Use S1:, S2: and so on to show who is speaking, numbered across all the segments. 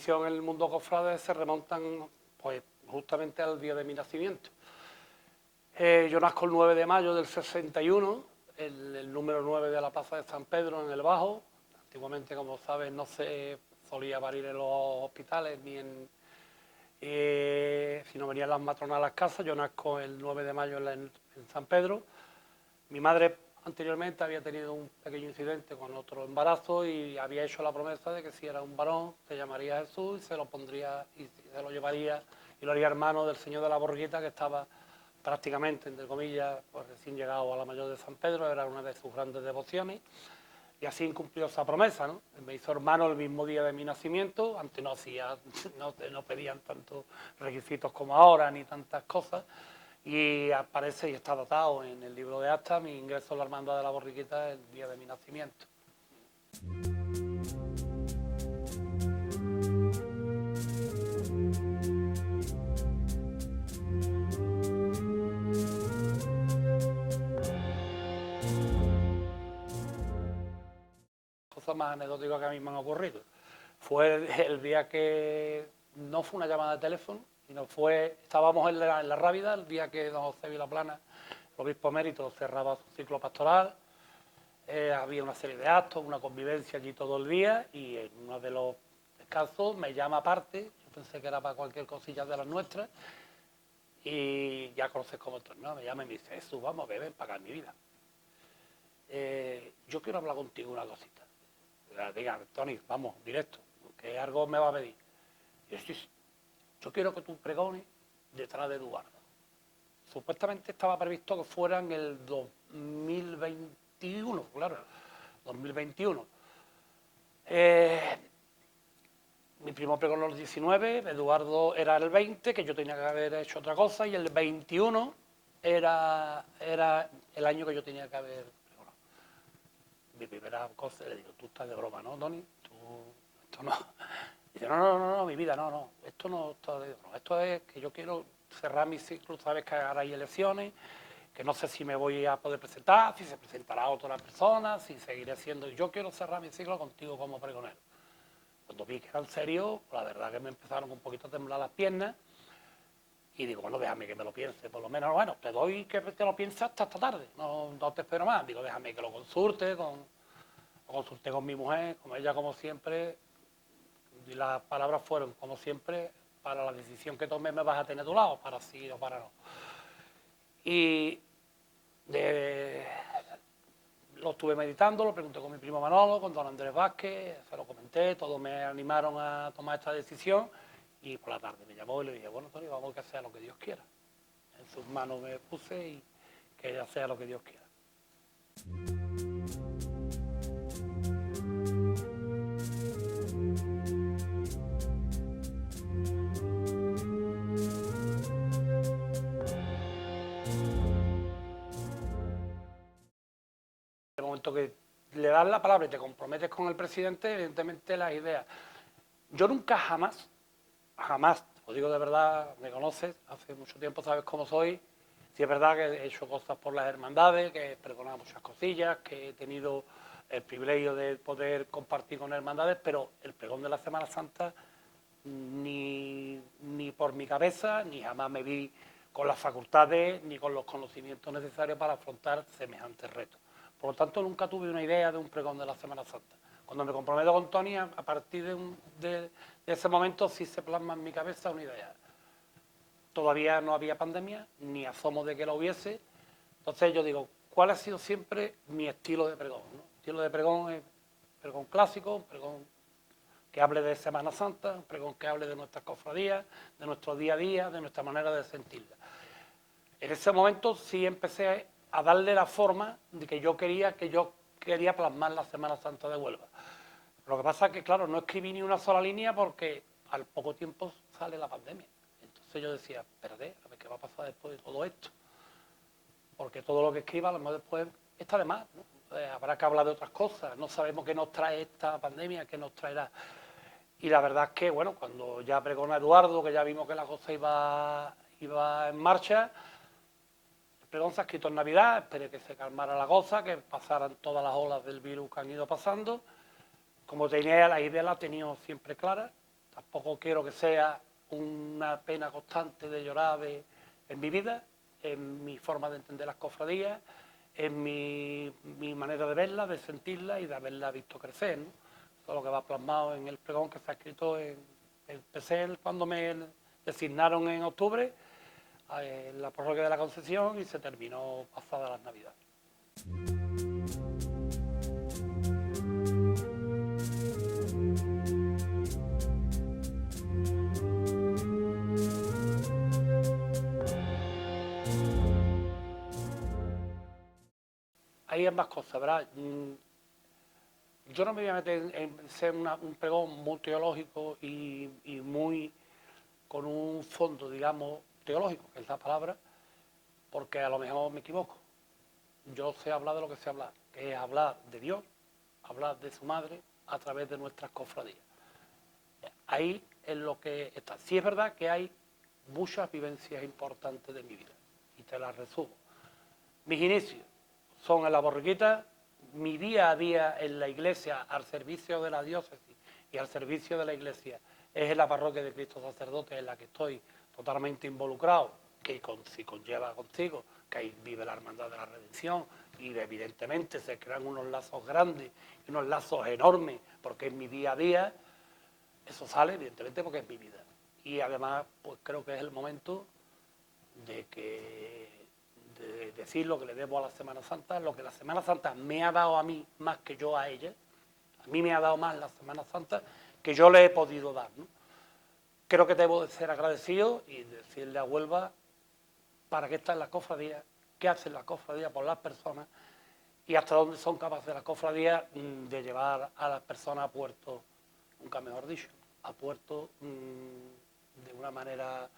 S1: inició en el mundo cofrade se remontan pues justamente al día de mi nacimiento. Yo nazco el 9 de mayo del 61, el número 9 de la Plaza de San Pedro, en el Bajo. Antiguamente, como sabes, no se solía parir en los hospitales ni en... si no venían las matronas a las casas. Yo nazco el 9 de mayo en San Pedro. Mi madre anteriormente había tenido un pequeño incidente con otro embarazo y había hecho la promesa de que si era un varón se llamaría Jesús y se lo pondría y se lo llevaría y lo haría hermano del señor de la Borriquita, que estaba prácticamente, entre comillas, pues recién llegado a la Mayor de San Pedro, era una de sus grandes devociones. Y así cumplió esa promesa, ¿no? Me hizo hermano el mismo día de mi nacimiento. Antes no pedían tantos requisitos como ahora, ni tantas cosas. Y aparece y está datado en el libro de actas mi ingreso a la Hermandad de la Borriquita el día de mi nacimiento. Cosas más anecdóticas que a mí me han ocurrido. Fue el día que no fue una llamada de teléfono, sino estábamos en la Rábida el día que don José Vilaplana, el obispo emérito, cerraba su ciclo pastoral. Había una serie de actos, una convivencia allí todo el día, y en uno de los descansos me llama aparte. Yo pensé que era para cualquier cosilla de las nuestras, y ya conoces cómo esto, ¿no? Me llama y me dice: Jesús, vamos, ven para acá, mi vida. Yo quiero hablar contigo una cosita. Diga, Tony, vamos, directo, que algo me va a pedir. Yo quiero que tú pregones detrás de Eduardo. Supuestamente estaba previsto que fuera en el 2021, claro, 2021. Mi primo pregonó el 19, Eduardo era el 20, que yo tenía que haber hecho otra cosa, y el 21 era el año que yo tenía que haber pregonado. Mi primera cosa, le digo: tú estás de broma, ¿no, Tony? Esto no. Dice: no, mi vida, no, esto no está de broma. Esto es que yo quiero cerrar mi ciclo. Sabes que ahora hay elecciones, que no sé si me voy a poder presentar, si se presentará otra persona, si seguiré siendo. Yo quiero cerrar mi ciclo contigo como pregonero. Cuando vi que era en serio, la verdad que me empezaron un poquito a temblar las piernas, y digo: bueno, déjame que me lo piense, por lo menos, bueno, te doy que te lo pienses hasta esta tarde, no te espero más. Digo: déjame que lo consulte, consulté con mi mujer, con ella, como siempre, y las palabras fueron: como siempre, para la decisión que tomes me vas a tener a tu lado, para sí o para no. Y lo estuve meditando, lo pregunté con mi primo Manolo, con don Andrés Vázquez, se lo comenté, todos me animaron a tomar esta decisión, y por la tarde me llamó y le dije: bueno, Tony, vamos, que sea lo que Dios quiera. En sus manos me puse y que ya sea lo que Dios quiera. En el momento que le das la palabra y te comprometes con el presidente, evidentemente las ideas. Yo nunca, jamás, os digo de verdad, me conoces, hace mucho tiempo sabes cómo soy. Sí, es verdad que he hecho cosas por las hermandades, que he pregonado muchas cosillas, que he tenido el privilegio de poder compartir con hermandades, pero el pregón de la Semana Santa ni por mi cabeza, ni jamás me vi con las facultades ni con los conocimientos necesarios para afrontar semejantes retos. Por lo tanto, nunca tuve una idea de un pregón de la Semana Santa. Cuando me comprometo con Tony, a partir de ese momento sí se plasma en mi cabeza una idea. Todavía no había pandemia, ni asomo de que la hubiese. Entonces yo digo: ¿cuál ha sido siempre mi estilo de pregón, ¿no? El estilo de pregón es pregón clásico, un pregón que hable de Semana Santa, un pregón que hable de nuestras cofradías, de nuestro día a día, de nuestra manera de sentirla. En ese momento sí empecé a darle la forma de que yo quería plasmar la Semana Santa de Huelva. Lo que pasa es que, claro, no escribí ni una sola línea porque al poco tiempo sale la pandemia. Entonces yo decía: espérate, a ver qué va a pasar después de todo esto. Porque todo lo que escriba, a lo mejor después está de más, ¿no? Habrá que hablar de otras cosas. No sabemos qué nos trae esta pandemia, qué nos traerá. Y la verdad es que, bueno, cuando ya pregona Eduardo, que ya vimos que la cosa iba en marcha, el pregón se ha escrito en Navidad, esperé que se calmara la cosa, que pasaran todas las olas del virus que han ido pasando. Como tenía la idea, la he tenido siempre clara, tampoco quiero que sea una pena constante de llorar en mi vida, en mi forma de entender las cofradías, en mi manera de verlas, de sentirlas y de haberlas visto crecer, ¿no? Todo lo que va plasmado en el pregón que se ha escrito en el PSEL cuando me designaron en octubre, en la prórroga de la concesión, y se terminó pasadas las Navidades. Hay ambas cosas, ¿verdad? Yo no me voy a meter en ser un pregón muy teológico y muy con un fondo, digamos, teológico, que es la palabra, porque a lo mejor me equivoco. Yo sé hablar de lo que sé hablar, que es hablar de Dios, hablar de su madre a través de nuestras cofradías. Ahí es lo que está. Sí es verdad que hay muchas vivencias importantes de mi vida, y te las resumo. Mis inicios son en la borriquita, mi día a día en la iglesia al servicio de la diócesis y al servicio de la iglesia es en la parroquia de Cristo Sacerdote, en la que estoy totalmente involucrado, que si conlleva contigo que ahí vive la Hermandad de la Redención, y evidentemente se crean unos lazos grandes y unos lazos enormes, porque es mi día a día. Eso sale evidentemente porque es mi vida. Y además, pues creo que es el momento de decir lo que le debo a la Semana Santa, lo que la Semana Santa me ha dado a mí más que yo a ella. A mí me ha dado más la Semana Santa que yo le he podido dar, ¿no? Creo que debo de ser agradecido y decirle a Huelva para qué está en la cofradía, qué hace la cofradía por las personas y hasta dónde son capaces las cofradías de llevar a las personas a puerto, nunca mejor dicho, a puerto de una manera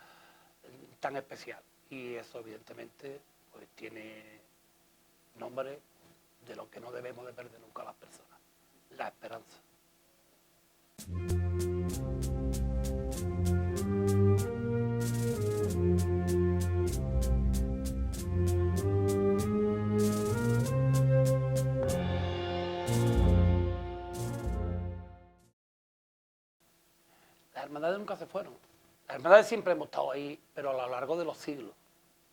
S1: tan especial. Y eso evidentemente pues tiene nombre de lo que no debemos de perder nunca a las personas, la esperanza. Las hermandades nunca se fueron. Las hermandades siempre hemos estado ahí, pero a lo largo de los siglos.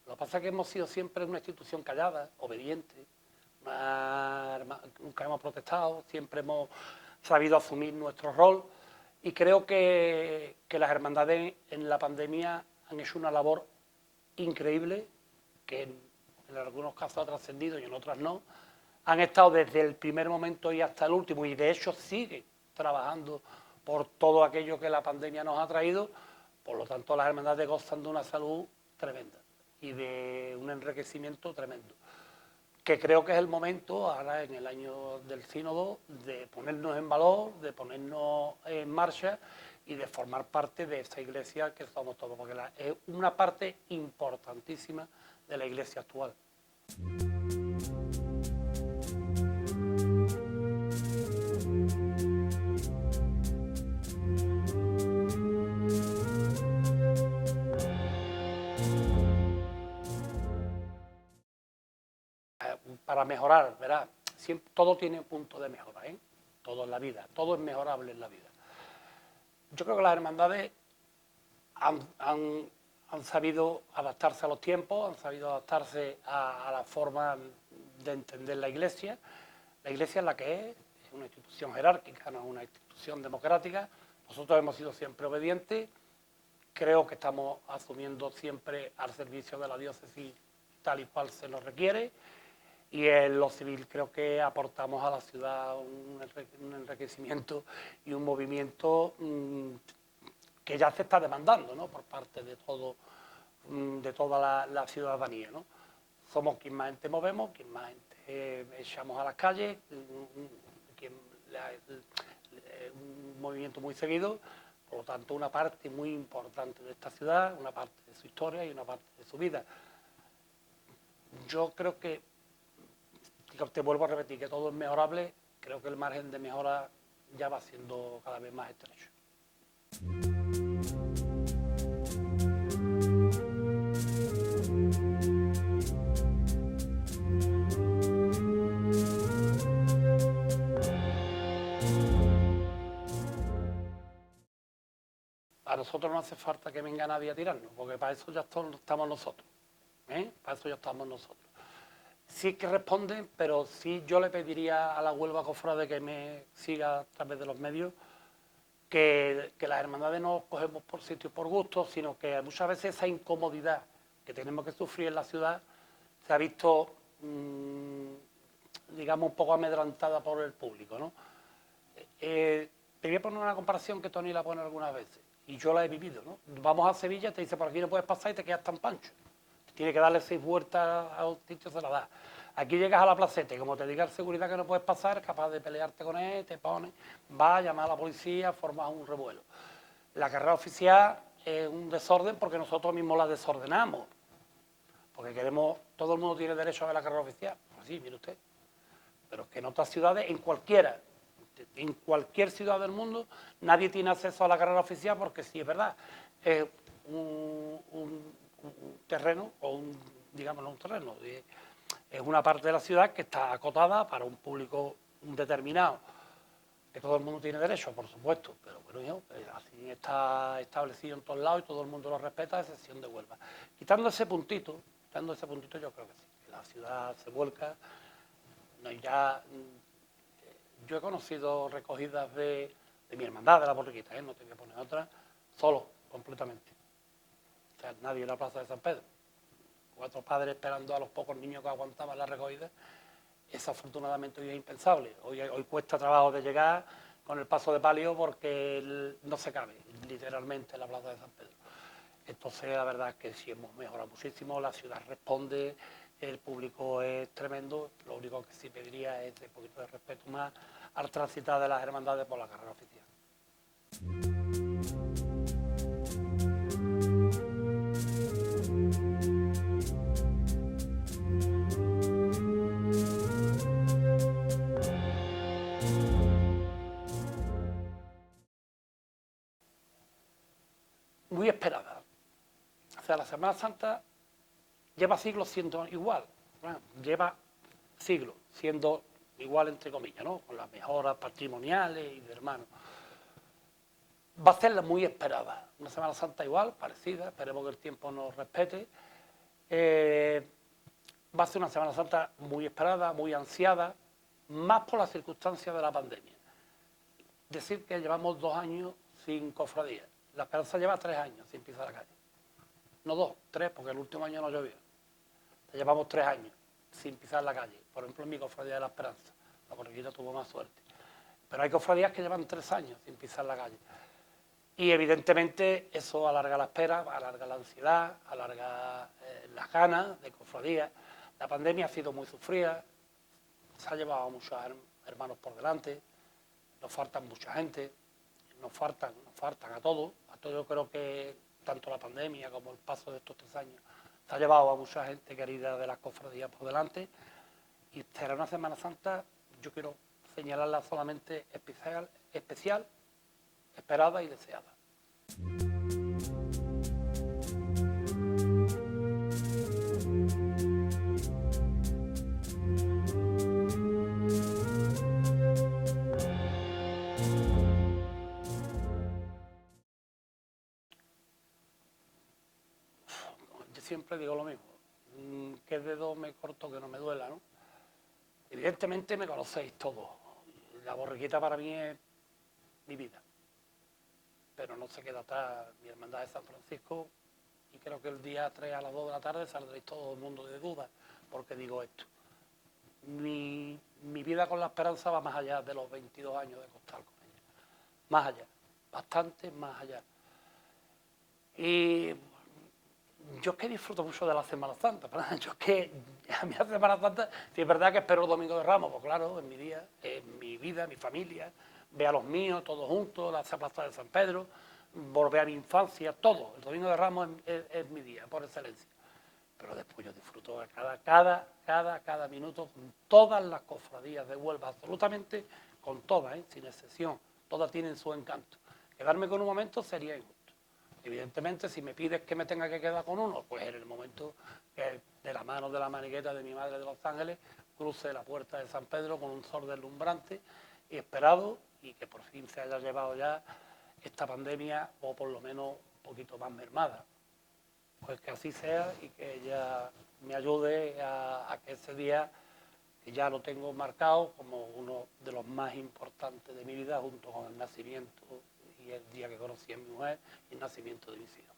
S1: Lo que pasa es que hemos sido siempre una institución callada, obediente, nunca hemos protestado, siempre hemos sabido asumir nuestro rol, y creo que las hermandades en la pandemia han hecho una labor increíble, que en algunos casos ha trascendido y en otras no. Han estado desde el primer momento y hasta el último, y de hecho siguen trabajando por todo aquello que la pandemia nos ha traído. Por lo tanto, las hermandades gozan de una salud tremenda y de un enriquecimiento tremendo, que creo que es el momento, ahora en el año del sínodo, de ponernos en valor, de ponernos en marcha y de formar parte de esa iglesia que somos todos, porque es una parte importantísima de la iglesia actual. Para mejorar, ¿verdad? Siempre, todo tiene un punto de mejora, ¿eh? Todo en la vida, todo es mejorable en la vida. Yo creo que las hermandades han sabido adaptarse a los tiempos, han sabido adaptarse a la forma de entender la iglesia. La iglesia es la que es una institución jerárquica, no es una institución democrática. Nosotros hemos sido siempre obedientes, creo que estamos asumiendo siempre al servicio de la diócesis tal y cual se nos requiere, y en lo civil creo que aportamos a la ciudad un enriquecimiento y un movimiento que ya se está demandando, ¿no?, por parte de toda la ciudadanía, ¿no? Somos quien más gente movemos, quien más gente echamos a las calles, un movimiento muy seguido. Por lo tanto, una parte muy importante de esta ciudad, una parte de su historia y una parte de su vida. Yo creo que, te vuelvo a repetir, que todo es mejorable. Creo que el margen de mejora ya va siendo cada vez más estrecho. a nosotros no hace falta que venga nadie a tirarnos, porque para eso ya estamos nosotros, para eso ya estamos nosotros. Sí que responden, pero sí yo le pediría a la Huelva Cofrade que me siga a través de los medios, que las hermandades no cogemos por sitio por gusto, sino que muchas veces esa incomodidad que tenemos que sufrir en la ciudad se ha visto, digamos, un poco amedrentada por el público, ¿no? Te voy a poner una comparación que Tony la pone algunas veces, y yo la he vivido, ¿no? Vamos a Sevilla, te dice por aquí no puedes pasar y te quedas tan pancho. Tiene que darle 6 vueltas a un sitio, se la da. Aquí llegas a la placeta y como te diga el seguridad que no puedes pasar, es capaz de pelearte con él, te pones, vas a llamar a la policía, formas un revuelo. La carrera oficial es un desorden porque nosotros mismos la desordenamos. Porque queremos, todo el mundo tiene derecho a ver la carrera oficial. Pues sí, mire usted. Pero es que en otras ciudades, en cualquier ciudad del mundo, nadie tiene acceso a la carrera oficial porque sí, es verdad, es un terreno, o digamos no un terreno, es una parte de la ciudad que está acotada para un público determinado, que todo el mundo tiene derecho, por supuesto, pero bueno, así está establecido en todos lados y todo el mundo lo respeta, a excepción de Huelva. Quitando ese puntito, yo creo que sí, que la ciudad se vuelca. No, ya, yo he conocido recogidas de mi hermandad, de la Borriquita, no te voy a poner otra, solo, completamente. O sea, nadie en la plaza de San Pedro. 4 padres esperando a los pocos niños que aguantaban la recogida. Eso afortunadamente hoy es impensable. Hoy cuesta trabajo de llegar con el paso de palio porque no se cabe, literalmente, en la plaza de San Pedro. Entonces, la verdad es que sí hemos mejorado muchísimo, la ciudad responde, el público es tremendo. Lo único que sí pediría es un poquito de respeto más al transitar de las hermandades por la carrera oficial. Muy esperada. O sea, la Semana Santa lleva siglos siendo igual, ¿no? Lleva siglos siendo igual, entre comillas, ¿no? Con las mejoras patrimoniales y de hermanos. Va a ser muy esperada. Una Semana Santa igual, parecida, esperemos que el tiempo nos respete. Va a ser una Semana Santa muy esperada, muy ansiada, más por las circunstancias de la pandemia. Decir que llevamos 2 años sin cofradía. La Esperanza lleva 3 años sin pisar la calle. No 2, 3, porque el último año no llovió. Llevamos 3 años sin pisar la calle. Por ejemplo, en mi cofradía de la Esperanza. La Borriquita tuvo más suerte. Pero hay cofradías que llevan 3 años sin pisar la calle. Y evidentemente eso alarga la espera, alarga la ansiedad, alarga las ganas de cofradía. La pandemia ha sido muy sufrida, se ha llevado a muchos hermanos por delante, nos faltan mucha gente, nos faltan a todos. A todos yo creo que tanto la pandemia como el paso de estos 3 años se ha llevado a mucha gente querida de las cofradías por delante. Y será una Semana Santa, yo quiero señalarla solamente especial, esperada y deseada. Yo siempre digo lo mismo, ¿qué dedo me corto que no me duela, no? Evidentemente me conocéis todos, la Borriquita para mí es mi vida, pero no se queda atrás mi hermandad de San Francisco, y creo que el día 3 a las 2 de la tarde saldréis todo el mundo de dudas, porque digo esto. Mi vida con la Esperanza va más allá de los 22 años de costal con ella, más allá, bastante más allá. Y yo es que disfruto mucho de la Semana Santa, ¿verdad? Yo es que a mí la Semana Santa, si es verdad que espero el Domingo de Ramos, pues claro, es mi día, es mi vida, mi familia, ve a los míos todos juntos, la plaza de San Pedro, volver a mi infancia, todo. El Domingo de Ramos es mi día, por excelencia. Pero después yo disfruto de cada minuto con todas las cofradías de Huelva, absolutamente con todas, sin excepción. Todas tienen su encanto. Quedarme con un momento sería injusto. Evidentemente, si me pides que me tenga que quedar con uno, pues en el momento que de la mano de la maniqueta de mi madre de Los Ángeles cruce la puerta de San Pedro con un sol deslumbrante y esperado, y que por fin se haya llevado ya esta pandemia, o por lo menos un poquito más mermada. Pues que así sea y que ella me ayude a que ese día, que ya lo tengo marcado como uno de los más importantes de mi vida, junto con el nacimiento y el día que conocí a mi mujer y el nacimiento de mis hijos.